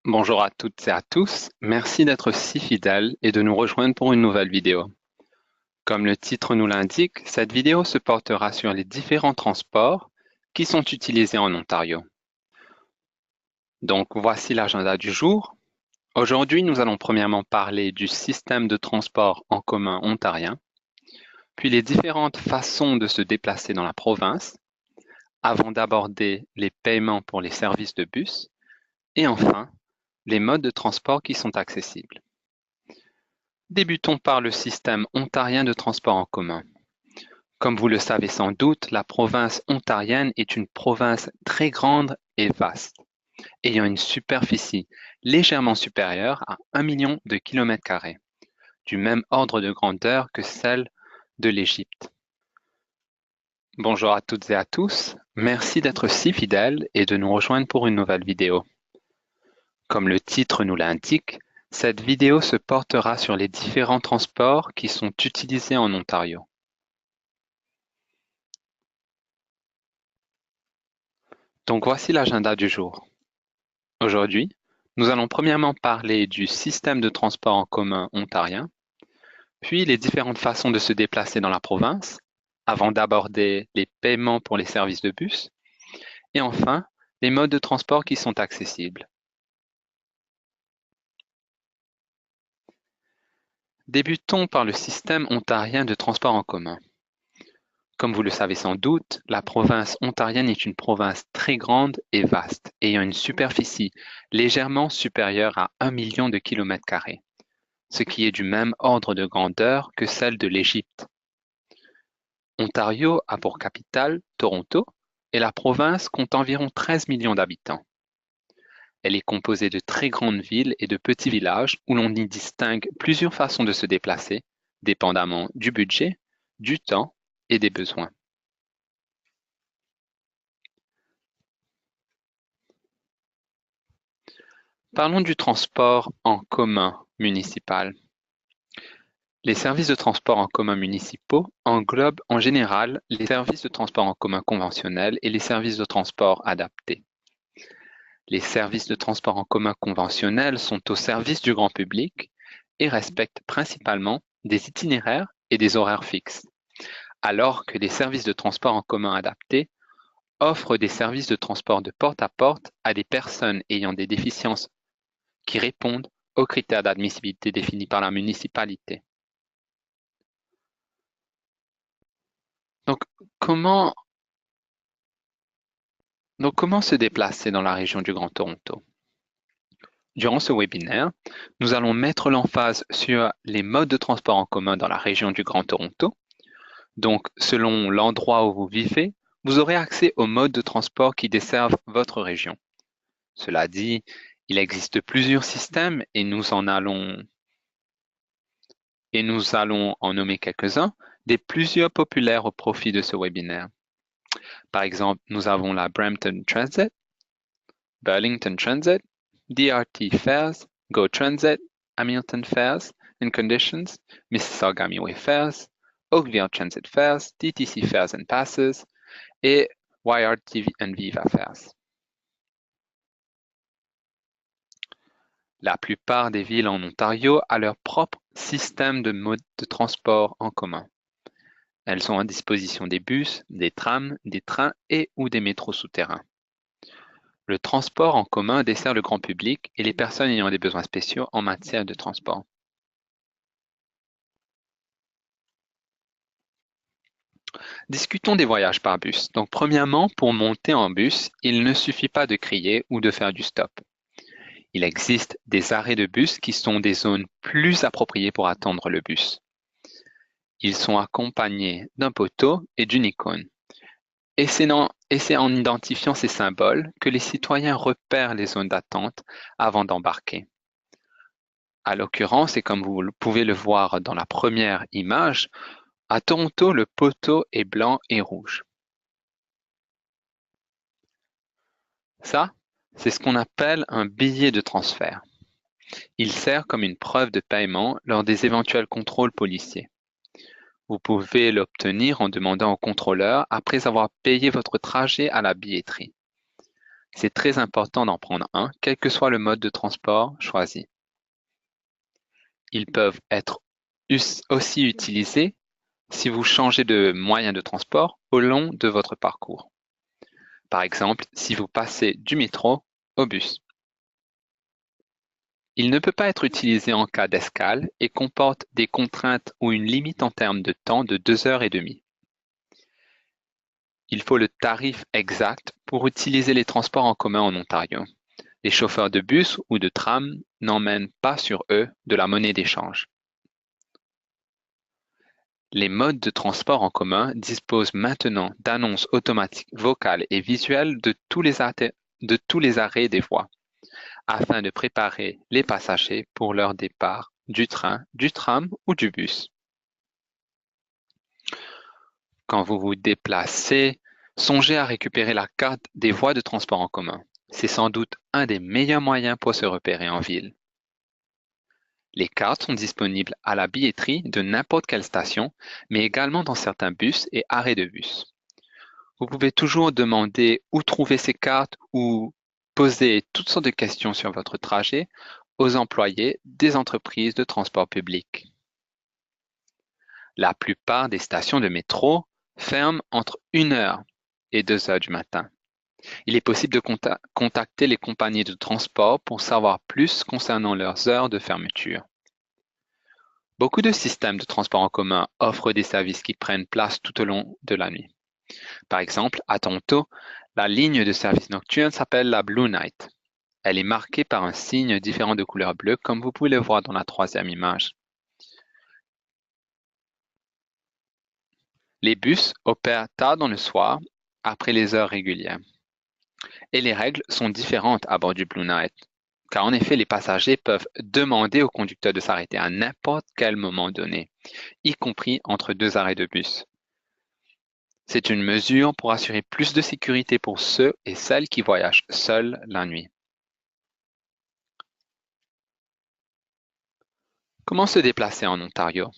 Bonjour à toutes et à tous, merci d'être si fidèles et de nous rejoindre pour une nouvelle vidéo. Comme le titre nous l'indique, cette vidéo se portera sur les différents transports qui sont utilisés en Ontario. Donc voici l'agenda du jour. Aujourd'hui, nous allons premièrement parler du système de transport en commun ontarien, puis les différentes façons de se déplacer dans la province, avant d'aborder les paiements pour les services de bus, et enfin, les modes de transport qui sont accessibles. Débutons par le système ontarien de transport en commun. Comme vous le savez sans doute, la province ontarienne est une province très grande et vaste, ayant une superficie légèrement supérieure à 1 million de kilomètres carrés, du même ordre de grandeur que celle de l'Égypte. Bonjour à toutes et à tous, merci d'être si fidèles et de nous rejoindre pour une nouvelle vidéo. Comme le titre nous l'indique, cette vidéo se portera sur les différents transports qui sont utilisés en Ontario. Donc voici l'agenda du jour. Aujourd'hui, nous allons premièrement parler du système de transport en commun ontarien, puis les différentes façons de se déplacer dans la province, avant d'aborder les paiements pour les services de bus, et enfin, les modes de transport qui sont accessibles. Débutons par le système ontarien de transport en commun. Comme vous le savez sans doute, la province ontarienne est une province très grande et vaste, ayant une superficie légèrement supérieure à 1 million de kilomètres carrés, ce qui est du même ordre de grandeur que celle de l'Égypte. Ontario a pour capitale Toronto et la province compte environ 13 millions d'habitants. Elle est composée de très grandes villes et de petits villages où l'on y distingue plusieurs façons de se déplacer, dépendamment du budget, du temps et des besoins. Parlons du transport en commun municipal. Les services de transport en commun municipaux englobent en général les services de transport en commun conventionnels et les services de transport adaptés. Les services de transport en commun conventionnels sont au service du grand public et respectent principalement des itinéraires et des horaires fixes, alors que les services de transport en commun adaptés offrent des services de transport de porte à porte à des personnes ayant des déficiences qui répondent aux critères d'admissibilité définis par la municipalité. Donc, comment, comment se déplacer dans la région du Grand Toronto? Durant ce webinaire, nous allons mettre l'emphase sur les modes de transport en commun dans la région du Grand Toronto. Donc, selon l'endroit où vous vivez, vous aurez accès aux modes de transport qui desservent votre région. Cela dit, il existe plusieurs systèmes et nous allons en nommer quelques-uns, des plusieurs populaires au profit de ce webinaire. Par exemple, nous avons la Brampton Transit, Burlington Transit, DRT Fares, GO Transit, Hamilton Fares and Conditions, Mississauga Midway Fares, Oakville Transit Fares, TTC Fares and Passes et YRT and Viva Fares. La plupart des villes en Ontario ont leur propre système de mode de transport en commun. Elles ont à disposition des bus, des trams, des trains et ou des métros souterrains. Le transport en commun dessert le grand public et les personnes ayant des besoins spéciaux en matière de transport. Discutons des voyages par bus. Donc, premièrement, pour monter en bus, il ne suffit pas de crier ou de faire du stop. Il existe des arrêts de bus qui sont des zones plus appropriées pour attendre le bus. Ils sont accompagnés d'un poteau et d'une icône. Et c'est en identifiant ces symboles que les citoyens repèrent les zones d'attente avant d'embarquer. À l'occurrence, et comme vous pouvez le voir dans la première image, à Toronto, le poteau est blanc et rouge. Ça, c'est ce qu'on appelle un billet de transfert. Il sert comme une preuve de paiement lors des éventuels contrôles policiers. Vous pouvez l'obtenir en demandant au contrôleur après avoir payé votre trajet à la billetterie. C'est très important d'en prendre un, quel que soit le mode de transport choisi. Ils peuvent être aussi utilisés si vous changez de moyen de transport au long de votre parcours. Par exemple, si vous passez du métro au bus. Il ne peut pas être utilisé en cas d'escale et comporte des contraintes ou une limite en termes de temps de 2 heures et demie. Il faut le tarif exact pour utiliser les transports en commun en Ontario. Les chauffeurs de bus ou de tram n'emmènent pas sur eux de la monnaie d'échange. Les modes de transport en commun disposent maintenant d'annonces automatiques vocales et visuelles de tous les arrêts des voies, afin de préparer les passagers pour leur départ du train, du tram ou du bus. Quand vous vous déplacez, songez à récupérer la carte des voies de transport en commun. C'est sans doute un des meilleurs moyens pour se repérer en ville. Les cartes sont disponibles à la billetterie de n'importe quelle station, mais également dans certains bus et arrêts de bus. Vous pouvez toujours demander où trouver ces cartes ou poser toutes sortes de questions sur votre trajet aux employés des entreprises de transport public. La plupart des stations de métro ferment entre 1 heure et 2 heures du matin. Il est possible de contacter les compagnies de transport pour savoir plus concernant leurs heures de fermeture. Beaucoup de systèmes de transport en commun offrent des services qui prennent place tout au long de la nuit. Par exemple, à Toronto, la ligne de service nocturne s'appelle la Blue Night. Elle est marquée par un signe différent de couleur bleue, comme vous pouvez le voir dans la troisième image. Les bus opèrent tard dans le soir, après les heures régulières. Et les règles sont différentes à bord du Blue Night, car en effet, les passagers peuvent demander au conducteur de s'arrêter à n'importe quel moment donné, y compris entre 2 arrêts de bus. C'est une mesure pour assurer plus de sécurité pour ceux et celles qui voyagent seuls la nuit. Comment se déplacer en Ontario?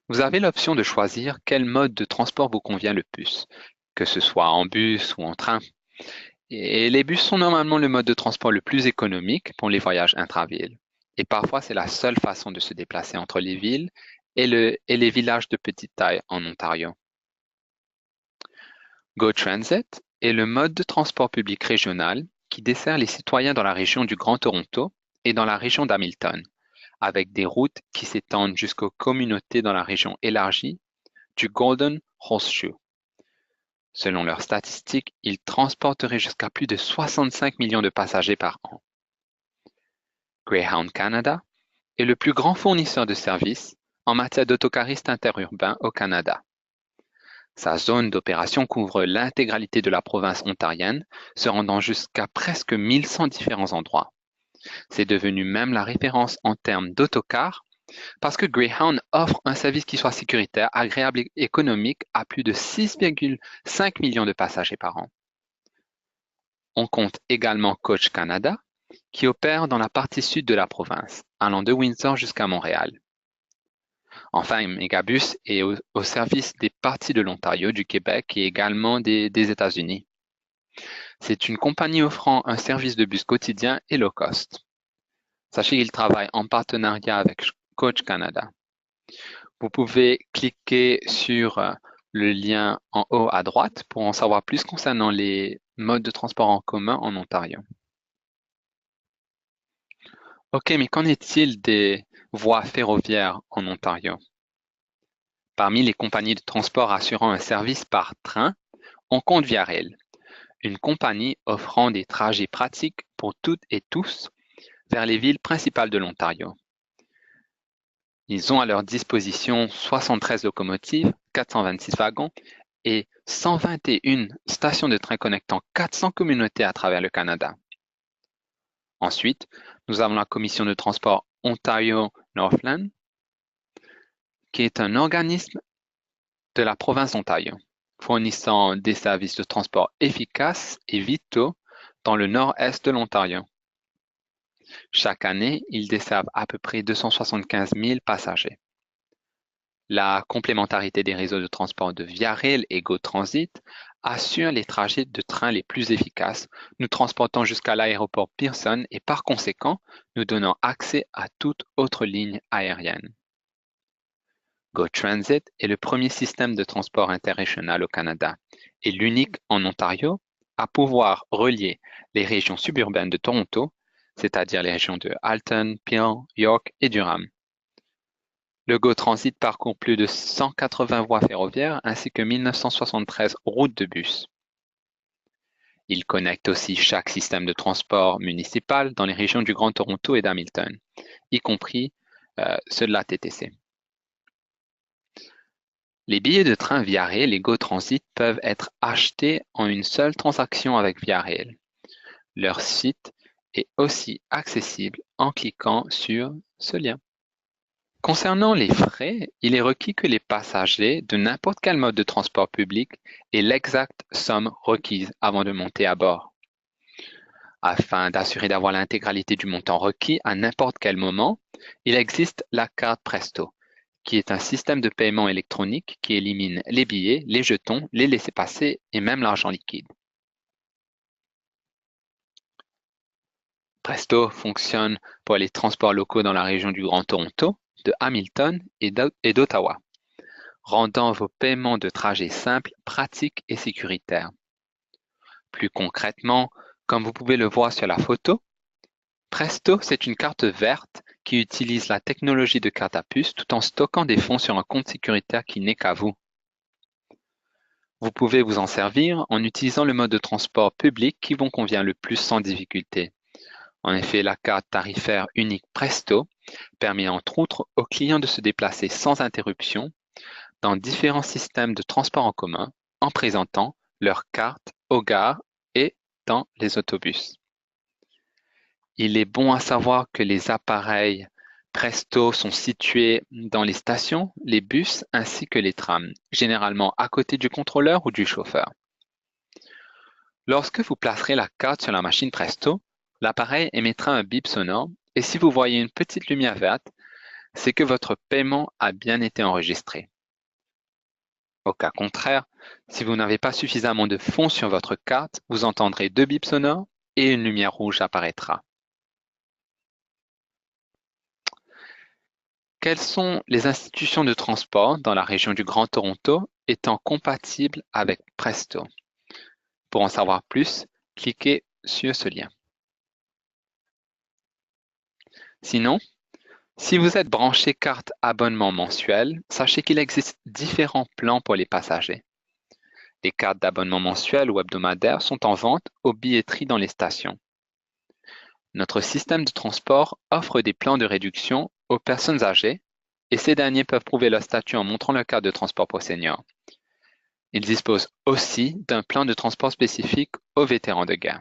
Vous avez l'option de choisir quel mode de transport vous convient le plus, que ce soit en bus ou en train. Et les bus sont normalement le mode de transport le plus économique pour les voyages intravilles. Et parfois, c'est la seule façon de se déplacer entre les villes et les villages de petite taille en Ontario. GO Transit est le mode de transport public régional qui dessert les citoyens dans la région du Grand Toronto et dans la région d'Hamilton, avec des routes qui s'étendent jusqu'aux communautés dans la région élargie du Golden Horseshoe. Selon leurs statistiques, ils transporteraient jusqu'à plus de 65 millions de passagers par an. Greyhound Canada est le plus grand fournisseur de services en matière d'autocaristes interurbains au Canada. Sa zone d'opération couvre l'intégralité de la province ontarienne, se rendant jusqu'à presque 1100 différents endroits. C'est devenu même la référence en termes d'autocars parce que Greyhound offre un service qui soit sécuritaire, agréable et économique à plus de 6,5 millions de passagers par an. On compte également Coach Canada, qui opère dans la partie sud de la province, allant de Windsor jusqu'à Montréal. Enfin, Megabus est au service des parties de l'Ontario, du Québec et également des États-Unis. C'est une compagnie offrant un service de bus quotidien et low cost. Sachez qu'il travaille en partenariat avec Coach Canada. Vous pouvez cliquer sur le lien en haut à droite pour en savoir plus concernant les modes de transport en commun en Ontario. Ok, mais qu'en est-il des voies ferroviaires en Ontario? Parmi les compagnies de transport assurant un service par train, on compte Via Rail, une compagnie offrant des trajets pratiques pour toutes et tous vers les villes principales de l'Ontario. Ils ont à leur disposition 73 locomotives, 426 wagons et 121 stations de train connectant 400 communautés à travers le Canada. Ensuite, nous avons la Commission de transport Ontario-Northland, qui est un organisme de la province d'Ontario, fournissant des services de transport efficaces et vitaux dans le nord-est de l'Ontario. Chaque année, ils desservent à peu près 275 000 passagers. La complémentarité des réseaux de transport de Via Rail et Go Transit assure les trajets de train les plus efficaces, nous transportant jusqu'à l'aéroport Pearson et par conséquent, nous donnant accès à toute autre ligne aérienne. Go Transit est le premier système de transport interrégional au Canada et l'unique en Ontario à pouvoir relier les régions suburbaines de Toronto, c'est-à-dire les régions de Halton, Peel, York et Durham. Le Go Transit parcourt plus de 180 voies ferroviaires ainsi que 1973 routes de bus. Il connecte aussi chaque système de transport municipal dans les régions du Grand Toronto et d'Hamilton, y compris ceux de la TTC. Les billets de train Via Rail, les Go Transit, peuvent être achetés en une seule transaction avec Via Rail. Leur site est aussi accessible en cliquant sur ce lien. Concernant les frais, il est requis que les passagers de n'importe quel mode de transport public aient l'exacte somme requise avant de monter à bord. Afin d'assurer d'avoir l'intégralité du montant requis à n'importe quel moment, il existe la carte Presto, qui est un système de paiement électronique qui élimine les billets, les jetons, les laissez-passer et même l'argent liquide. Presto fonctionne pour les transports locaux dans la région du Grand Toronto, de Hamilton et d'Ottawa, rendant vos paiements de trajets simples, pratiques et sécuritaires. Plus concrètement, comme vous pouvez le voir sur la photo, Presto, c'est une carte verte qui utilise la technologie de carte à puce tout en stockant des fonds sur un compte sécuritaire qui n'est qu'à vous. Vous pouvez vous en servir en utilisant le mode de transport public qui vous convient le plus sans difficulté. En effet, la carte tarifaire unique Presto permet entre autres aux clients de se déplacer sans interruption dans différents systèmes de transport en commun en présentant leur carte aux gares et dans les autobus. Il est bon à savoir que les appareils Presto sont situés dans les stations, les bus ainsi que les trams, généralement à côté du contrôleur ou du chauffeur. Lorsque vous placerez la carte sur la machine Presto, l'appareil émettra un bip sonore et si vous voyez une petite lumière verte, c'est que votre paiement a bien été enregistré. Au cas contraire, si vous n'avez pas suffisamment de fonds sur votre carte, vous entendrez 2 bips sonores et une lumière rouge apparaîtra. Quelles sont les institutions de transport dans la région du Grand Toronto étant compatibles avec Presto? Pour en savoir plus, cliquez sur ce lien. Sinon, si vous êtes branché carte abonnement mensuel, sachez qu'il existe différents plans pour les passagers. Les cartes d'abonnement mensuel ou hebdomadaire sont en vente aux billetteries dans les stations. Notre système de transport offre des plans de réduction aux personnes âgées et ces derniers peuvent prouver leur statut en montrant leur carte de transport pour seniors. Ils disposent aussi d'un plan de transport spécifique aux vétérans de guerre.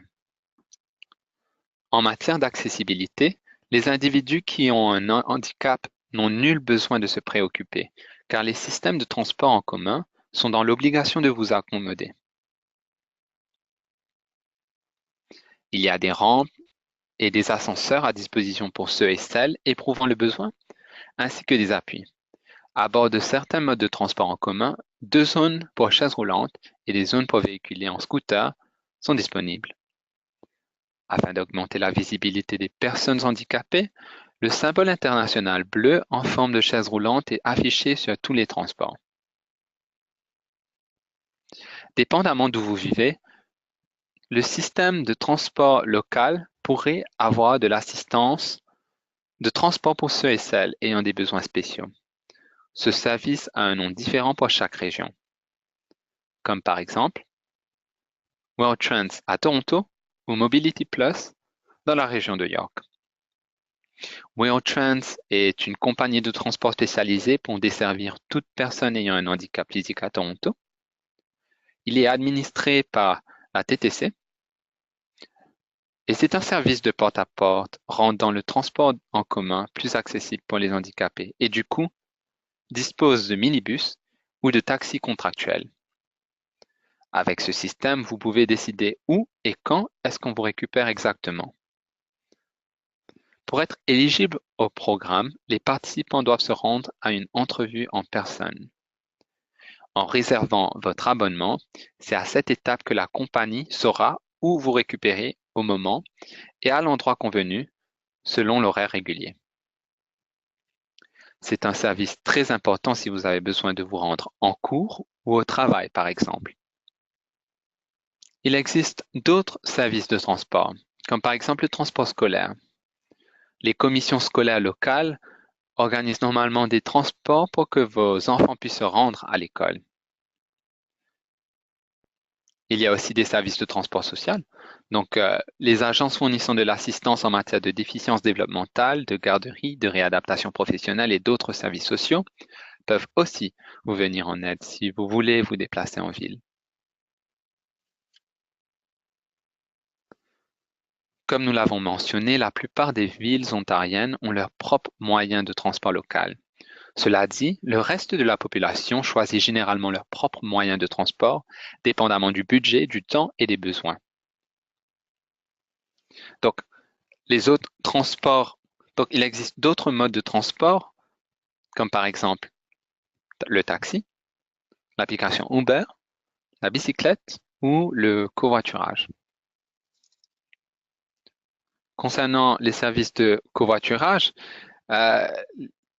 En matière d'accessibilité, les individus qui ont un handicap n'ont nul besoin de se préoccuper, car les systèmes de transport en commun sont dans l'obligation de vous accommoder. Il y a des rampes et des ascenseurs à disposition pour ceux et celles éprouvant le besoin, ainsi que des appuis. À bord de certains modes de transport en commun, 2 zones pour chaises roulantes et des zones pour véhiculer en scooter sont disponibles. Afin d'augmenter la visibilité des personnes handicapées, le symbole international bleu en forme de chaise roulante est affiché sur tous les transports. Dépendamment d'où vous vivez, le système de transport local pourrait avoir de l'assistance de transport pour ceux et celles ayant des besoins spéciaux. Ce service a un nom différent pour chaque région, comme par exemple WorldTrans à Toronto ou Mobility Plus dans la région de York. WorldTrans est une compagnie de transport spécialisée pour desservir toute personne ayant un handicap physique à Toronto. Il est administré par la TTC et c'est un service de porte-à-porte rendant le transport en commun plus accessible pour les handicapés et du coup dispose de minibus ou de taxis contractuels. Avec ce système, vous pouvez décider où et quand est-ce qu'on vous récupère exactement. Pour être éligible au programme, les participants doivent se rendre à une entrevue en personne. En réservant votre abonnement, c'est à cette étape que la compagnie saura où vous récupérer au moment et à l'endroit convenu, selon l'horaire régulier. C'est un service très important si vous avez besoin de vous rendre en cours ou au travail, par exemple. Il existe d'autres services de transport, comme par exemple le transport scolaire. Les commissions scolaires locales organisent normalement des transports pour que vos enfants puissent se rendre à l'école. Il y a aussi des services de transport social. Donc, les agences fournissant de l'assistance en matière de déficience développementale, de garderie, de réadaptation professionnelle et d'autres services sociaux peuvent aussi vous venir en aide si vous voulez vous déplacer en ville. Comme nous l'avons mentionné, la plupart des villes ontariennes ont leurs propres moyens de transport local. Cela dit, le reste de la population choisit généralement leurs propres moyens de transport, dépendamment du budget, du temps et des besoins. Donc, les autres transports, donc il existe d'autres modes de transport, comme par exemple le taxi, l'application Uber, la bicyclette ou le covoiturage. Concernant les services de covoiturage, euh,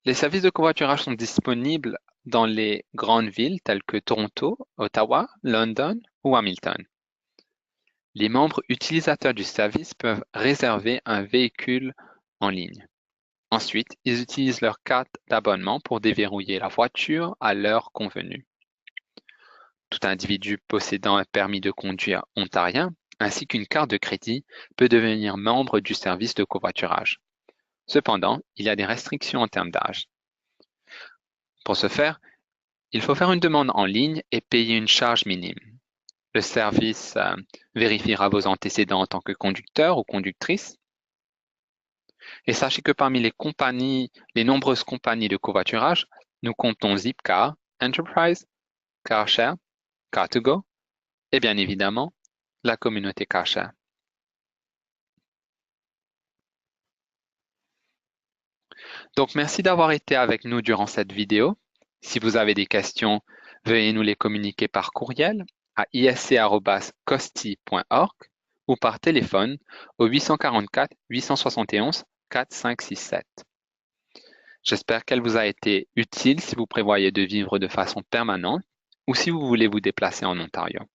les services de covoiturage sont disponibles dans les grandes villes telles que Toronto, Ottawa, London ou Hamilton. Les membres utilisateurs du service peuvent réserver un véhicule en ligne. Ensuite, ils utilisent leur carte d'abonnement pour déverrouiller la voiture à l'heure convenue. Tout individu possédant un permis de conduire ontarien ainsi qu'une carte de crédit peut devenir membre du service de covoiturage. Cependant, il y a des restrictions en termes d'âge. Pour ce faire, il faut faire une demande en ligne et payer une charge minime. Le service vérifiera vos antécédents en tant que conducteur ou conductrice. Et sachez que parmi les nombreuses compagnies de covoiturage, nous comptons Zipcar, Enterprise, CarShare, Car2Go et bien évidemment la communauté CarShare. Donc merci d'avoir été avec nous durant cette vidéo. Si vous avez des questions, veuillez nous les communiquer par courriel à isc@costi.org ou par téléphone au 844 871 4567. J'espère qu'elle vous a été utile si vous prévoyez de vivre de façon permanente ou si vous voulez vous déplacer en Ontario.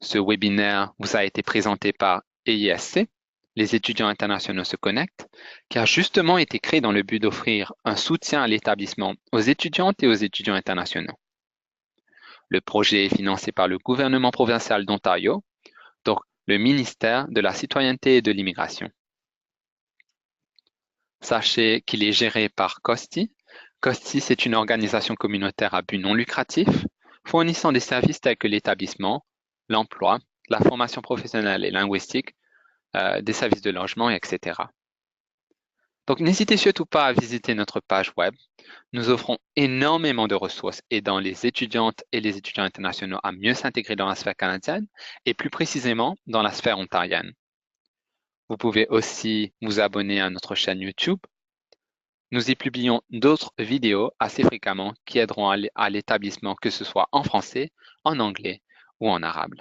Ce webinaire vous a été présenté par EISC, les étudiants internationaux se connectent, qui a justement été créé dans le but d'offrir un soutien à l'établissement aux étudiantes et aux étudiants internationaux. Le projet est financé par le gouvernement provincial d'Ontario, donc le ministère de la Citoyenneté et de l'Immigration. Sachez qu'il est géré par COSTI. COSTI, c'est une organisation communautaire à but non lucratif, fournissant des services tels que l'établissement, l'emploi, la formation professionnelle et linguistique, des services de logement, etc. Donc, n'hésitez surtout pas à visiter notre page web. Nous offrons énormément de ressources aidant les étudiantes et les étudiants internationaux à mieux s'intégrer dans la sphère canadienne et plus précisément dans la sphère ontarienne. Vous pouvez aussi vous abonner à notre chaîne YouTube. Nous y publions d'autres vidéos assez fréquemment qui aideront à l'établissement, que ce soit en français, en anglais ou en arabe.